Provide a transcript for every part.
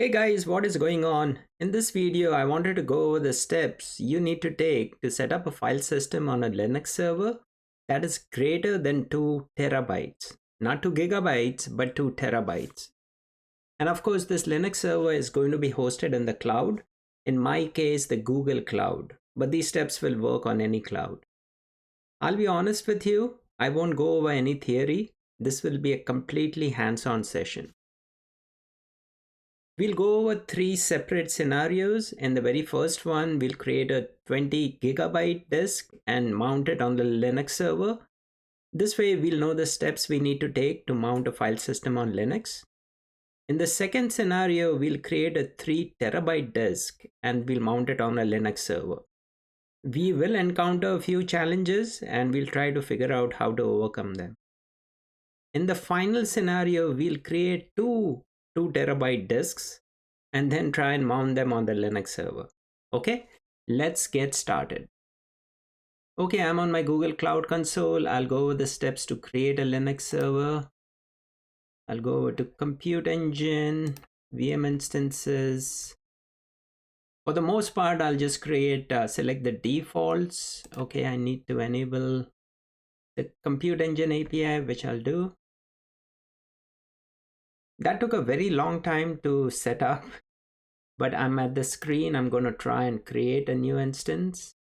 Hey guys, what is going on? In this video, I wanted to go over the steps you need to take to set up a file system on a Linux server that is greater than 2 terabytes. Not 2 gigabytes, but 2 terabytes. And of course, this Linux server is going to be hosted in the cloud. In my case, the Google Cloud. But these steps will work on any cloud. I'll be honest with you, I won't go over any theory. This will be a completely hands-on session. We'll go over 3 separate scenarios. In the very first one, we'll create a 20 gigabyte disk and mount it on the Linux server. This way, we'll know the steps we need to take to mount a file system on Linux. In the second scenario, we'll create a 3 terabyte disk and we'll mount it on a Linux server. We will encounter a few challenges and we'll try to figure out how to overcome them. In the final scenario, we'll create two 2 terabyte disks and then try and mount them on the Linux server. Okay, let's get started. Okay, I'm on my Google Cloud Console. I'll go over the steps to create a Linux server. I'll go over to Compute Engine, VM instances. For the most part, I'll just select the defaults. Okay, I need to enable the Compute Engine API, which I'll do. That took a very long time to set up, but I'm at the screen. I'm going to try and create a new instance.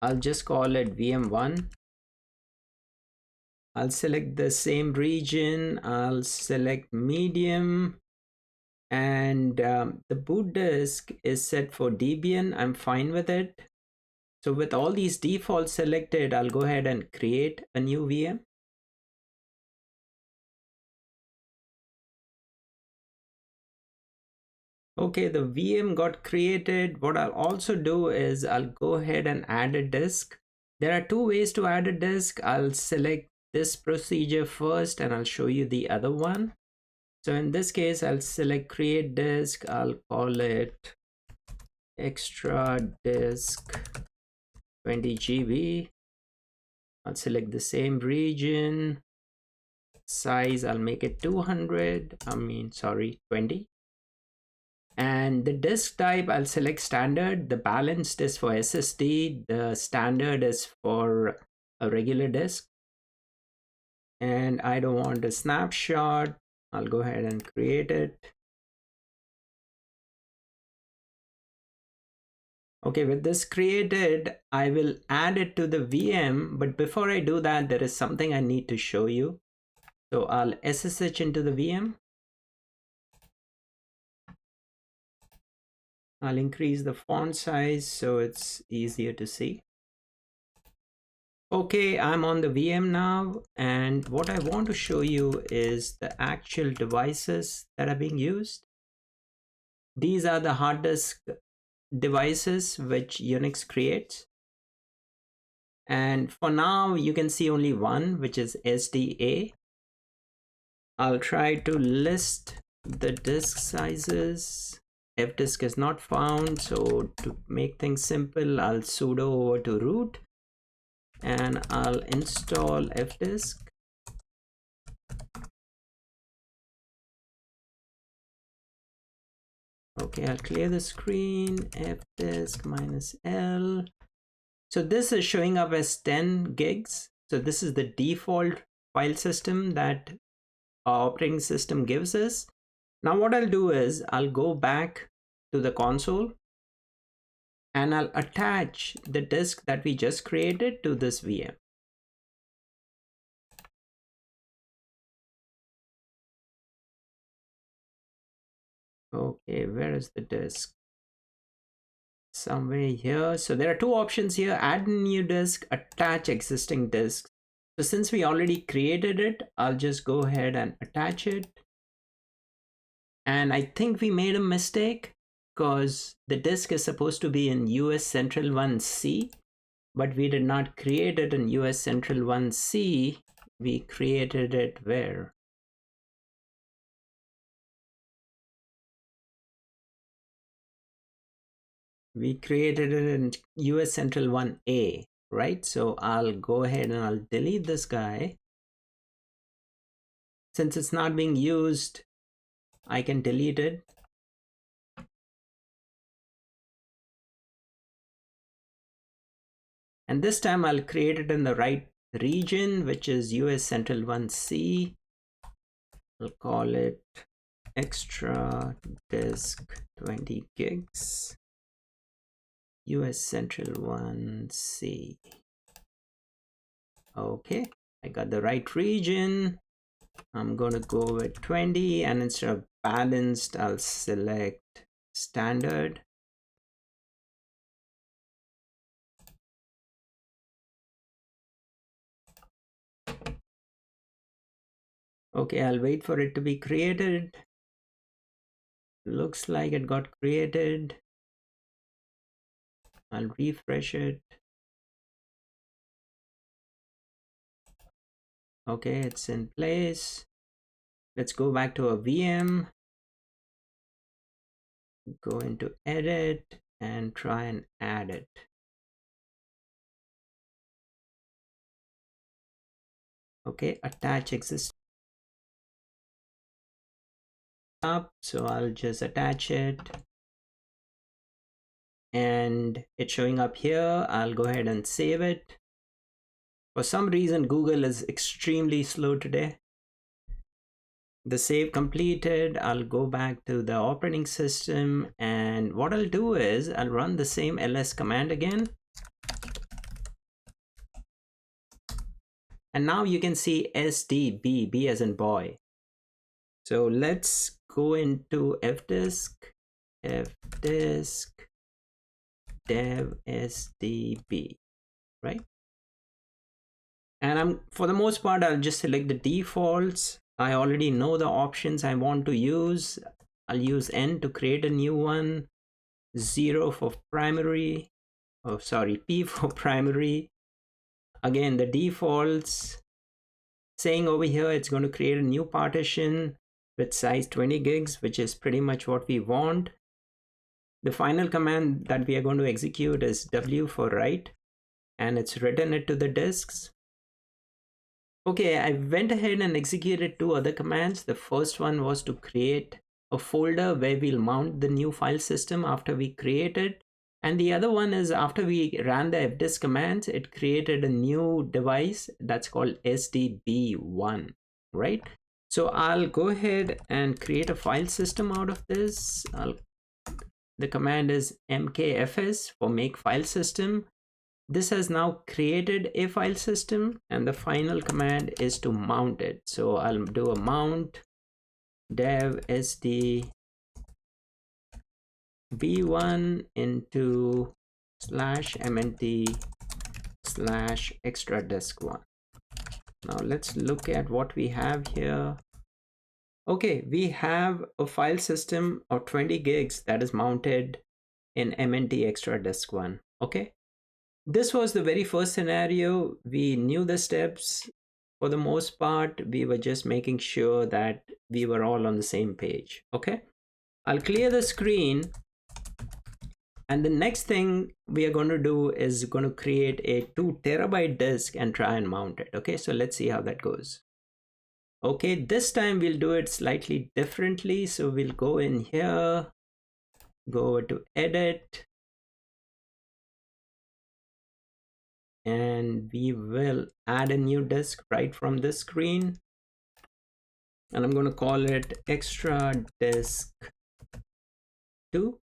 I'll just call it VM1. I'll select the same region. I'll select medium, and the boot disk is set for Debian. I'm fine with it. So with all these defaults selected, I'll go ahead and create a new VM. Okay, the VM got created. What I'll also do is I'll go ahead and add a disk. There are 2 ways to add a disk. I'll select this procedure first and I'll show you the other one. So in this case, I'll select create disk. I'll call it extra disk 20 GB. I'll select the same region. Size, I'll make it 20. And the disk type, I'll select standard. The balanced is for SSD. The standard is for a regular disk. And I don't want a snapshot. I'll go ahead and create it. Okay, with this created, I will add it to the VM. But before I do that, there is something I need to show you. So I'll SSH into the VM. I'll increase the font size so it's easier to see. Okay, I'm on the VM now, and what I want to show you is the actual devices that are being used. These are the hard disk devices which Unix creates. And for now, you can see only one, which is SDA. I'll try to list the disk sizes. Fdisk is not found, so to make things simple, I'll sudo over to root and I'll install Fdisk. Okay, I'll clear the screen. Fdisk -L. So this is showing up as 10 gigs. So this is the default file system that our operating system gives us. Now what I'll do is I'll go back to the console and I'll attach the disk that we just created to this VM. Okay, where is the disk? Somewhere here. So there are 2 options here: add a new disk, attach existing disk. So since we already created it, I'll just go ahead and attach it. And I think we made a mistake because the disk is supposed to be in US Central 1C, but we did not create it in US Central 1C. We created it where? We created it in US Central 1A, right? So I'll go ahead and I'll delete this guy. Since it's not being used, I can delete it. And this time I'll create it in the right region, which is US Central 1C. I'll call it extra disk 20 gigs, US Central 1C. Okay, I got the right region. I'm going to go with 20, and instead of balanced, I'll select standard. Okay, I'll wait for it to be created. Looks like it got created. I'll refresh it. Okay, it's in place. Let's go back to a VM. Go into edit and try and add it. Okay, attach existing up, so I'll just attach it, and it's showing up here. I'll go ahead and save it. For some reason Google is extremely slow today. The save completed. I'll go back to the operating system, and what I'll do is I'll run the same ls command again, and now you can see SDB, B as in boy. So let's go into fdisk dev SDB, right? And for the most part, I'll just select the defaults. I already know the options I want to use. I'll use N to create a new one, 0 for primary, oh sorry, P for primary. Again, the defaults, saying over here it's going to create a new partition with size 20 gigs, which is pretty much what we want. The final command that we are going to execute is W for write, and it's written it to the disks. Okay, I went ahead and executed two other commands. The first one was to create a folder where we'll mount the new file system after we create it. And the other one is after we ran the fdisk commands, it created a new device that's called SDB1, right? So I'll go ahead and create a file system out of this. The command is mkfs for make file system. This has now created a file system, and the final command is to mount it. So I'll do a mount dev SDB1 into /mnt/extra disk1. Now let's look at what we have here. Okay, we have a file system of 20 gigs that is mounted in MNT extra disk1. Okay, this was the very first scenario. We knew the steps. For the most part, we were just making sure that we were all on the same page. Okay, I'll clear the screen, and the next thing we are going to do is going to create a 2 terabyte disk and try and mount it. Okay, so let's see how that goes. Okay, this time we'll do it slightly differently. So we'll go in here, go over to edit, and we will add a new disk right from this screen, and I'm going to call it extra disk 2,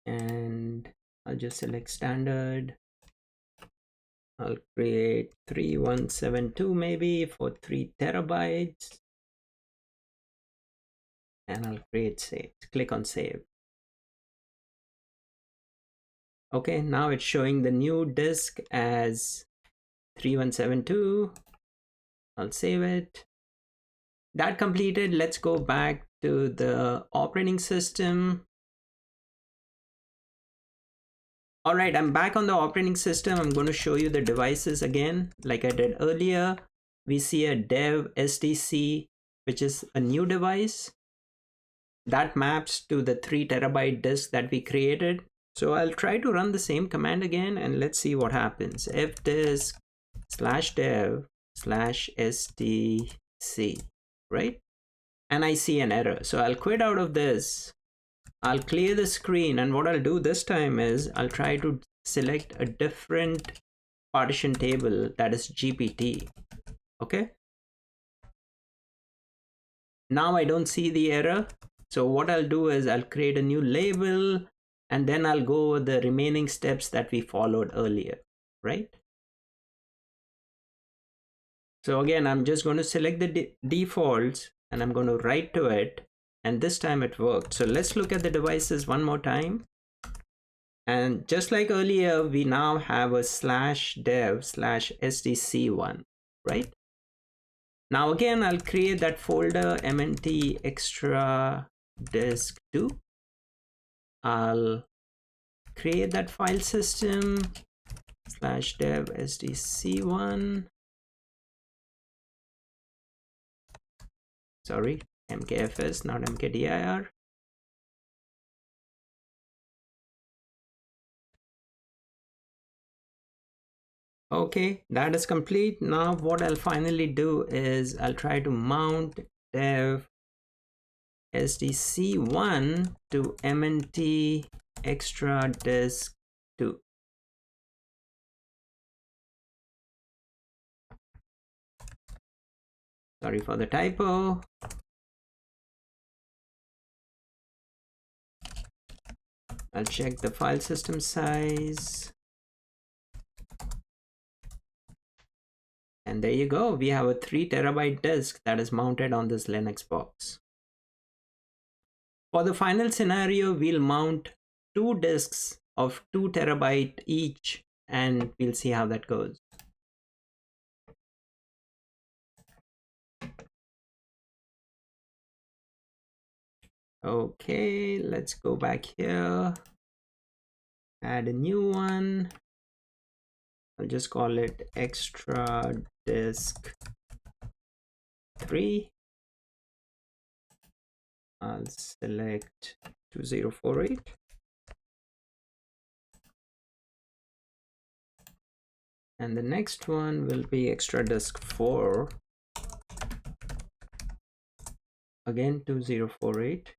and I'll just select standard. I'll create 3172 maybe for 3 terabytes, and I'll create save. Click on save. Okay, now it's showing the new disk as 3172. I'll save it. That completed. Let's go back to the operating system. All right, I'm back on the operating system. I'm going to show you the devices again. Like I did earlier, we see a dev SDC, which is a new device that maps to the 3 terabyte disk that we created. So I'll try to run the same command again, and let's see what happens. fdisk/dev/sdc, right? And I see an error. So I'll quit out of this. I'll clear the screen, and what I'll do this time is I'll try to select a different partition table, that is GPT. Okay, now I don't see the error. So what I'll do is I'll create a new label, and then I'll go over the remaining steps that we followed earlier, right? So again, I'm just going to select the defaults and I'm going to write to it, and this time it worked. So let's look at the devices one more time. And just like earlier, we now have a /dev/SDC1, right? Now again, I'll create that folder mnt extra disk 2. I'll create that file system /dev SDC1. Sorry, mkfs, not mkdir. Okay, that is complete. Now what I'll finally do is I'll try to mount dev SDC1 to mnt extra disk 2. Sorry for the typo. I'll check the file system size. And there you go. We have a 3 terabyte disk that is mounted on this Linux box. For the final scenario, we'll mount 2 disks of 2 terabyte each, and we'll see how that goes. Okay, let's go back here, add a new one. I'll just call it extra disk 3. I'll select 2048. And the next one will be extra disk 4. Again, 2048.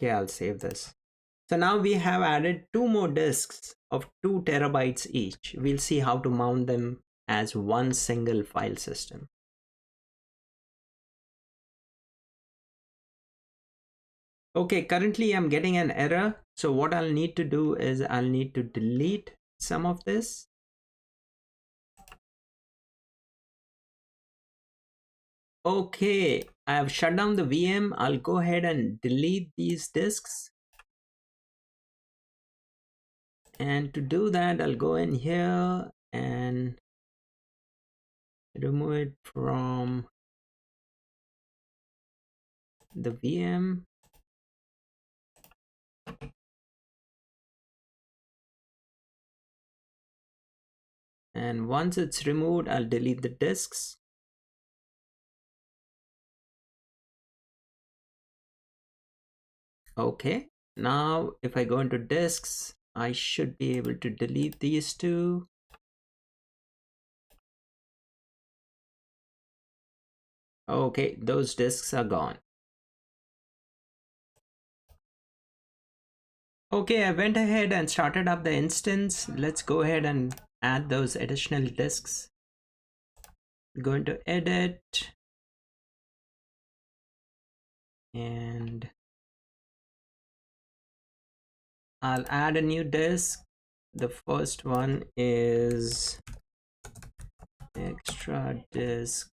Okay, I'll save this. So now we have added 2 more disks of 2 terabytes each. We'll see how to mount them as one single file system. Okay, currently I'm getting an error. So what I'll need to do is I'll need to delete some of this. Okay, I have shut down the VM. I'll go ahead and delete these disks. And to do that, I'll go in here and remove it from the VM. And once it's removed, I'll delete the disks. Okay, now if I go into disks, I should be able to delete these 2. Okay, those disks are gone. Okay, I went ahead and started up the instance. Let's go ahead and add those additional disks. Go into edit and I'll add a new disk. The first one is extra disk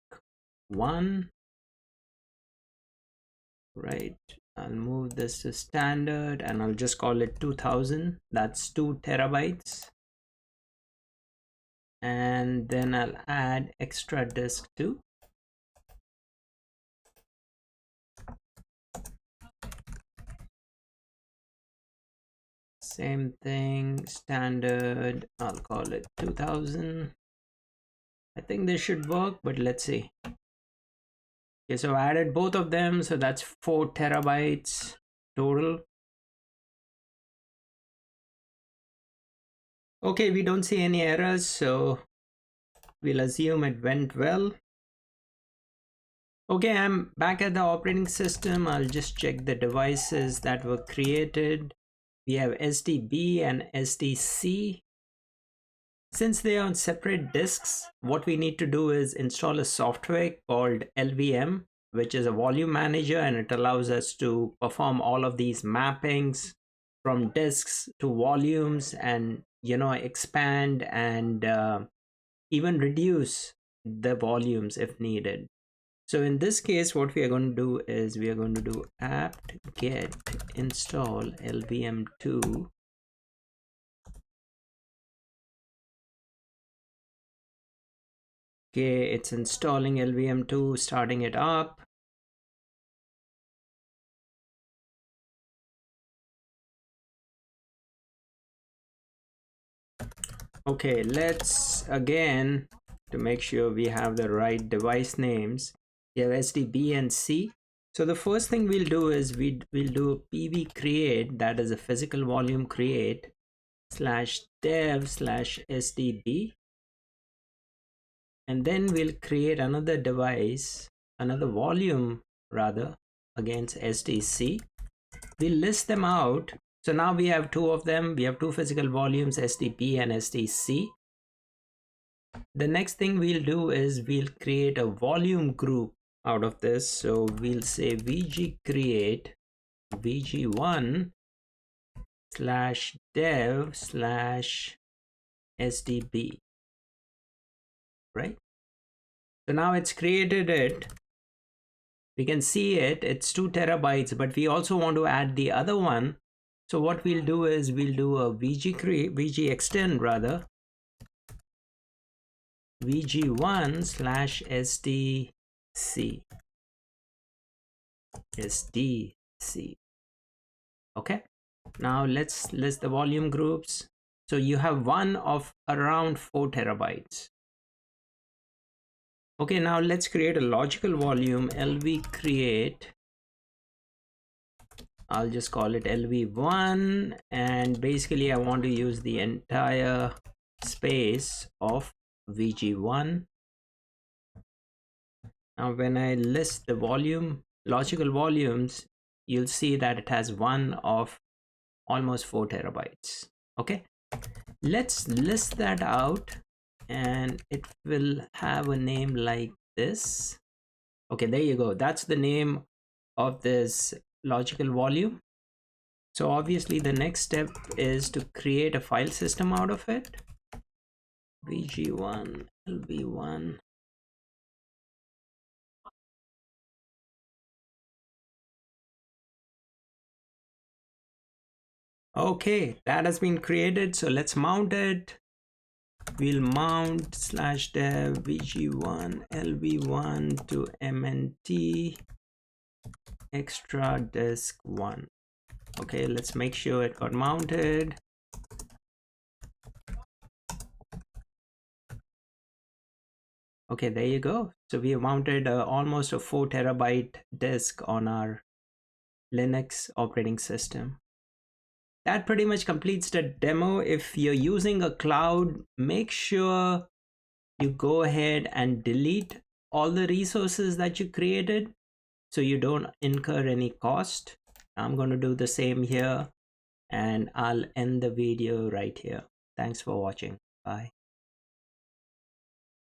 1. Right, I'll move this to standard and I'll just call it 2000. That's 2 terabytes. And then I'll add extra disk 2. Same thing, standard, I'll call it 2000. I think this should work, but let's see. Okay, so I added both of them, so that's 4 terabytes total. Okay, we don't see any errors, so we'll assume it went well. Okay, I'm back at the operating system. I'll just check the devices that were created. We have SDB and SDC. Since they are on separate disks, what we need to do is install a software called LVM, which is a volume manager, and it allows us to perform all of these mappings from disks to volumes and, expand and even reduce the volumes if needed. So in this case, what we are going to do is we are going to do apt get install lvm2. Okay, it's installing LVM2, starting it up. Okay, let's again, to make sure we have the right device names, we have SDB and C. So the first thing we'll do is we'll do pv create, that is a physical volume create /dev/sdb, and then we'll create another device, another volume rather, against SDC. We'll list them out. So now we have two of them. We have two physical volumes, SDB and SDC. The next thing we'll do is we'll create a volume group out of this. So we'll say vg create vg1 /dev/sdb, right? So now it's created it. We can see it, it's 2 terabytes, but we also want to add the other one. So what we'll do is we'll do a vg extend rather, vg1/sdc, sdc. Okay, now let's list the volume groups. So you have one of around 4 terabytes. Okay, now let's create a logical volume, lv create, I'll just call it lv1, and basically I want to use the entire space of vg1. Now when I list the volume, logical volumes, you'll see that it has one of almost 4 terabytes. Okay, let's list that out, and it will have a name like this. Okay, there you go. That's the name of this logical volume. So obviously the next step is to create a file system out of it. vg1 lv1. Okay, that has been created. So let's mount it. We'll mount /dev vg1 lv1 to mnt extra disk 1. Okay, let's make sure it got mounted. Okay, there you go. So we have mounted almost a 4 terabyte disk on our Linux operating system. That pretty much completes the demo. If you're using a cloud, make sure you go ahead and delete all the resources that you created so you don't incur any cost. I'm going to do the same here, and I'll end the video right here. Thanks for watching. Bye.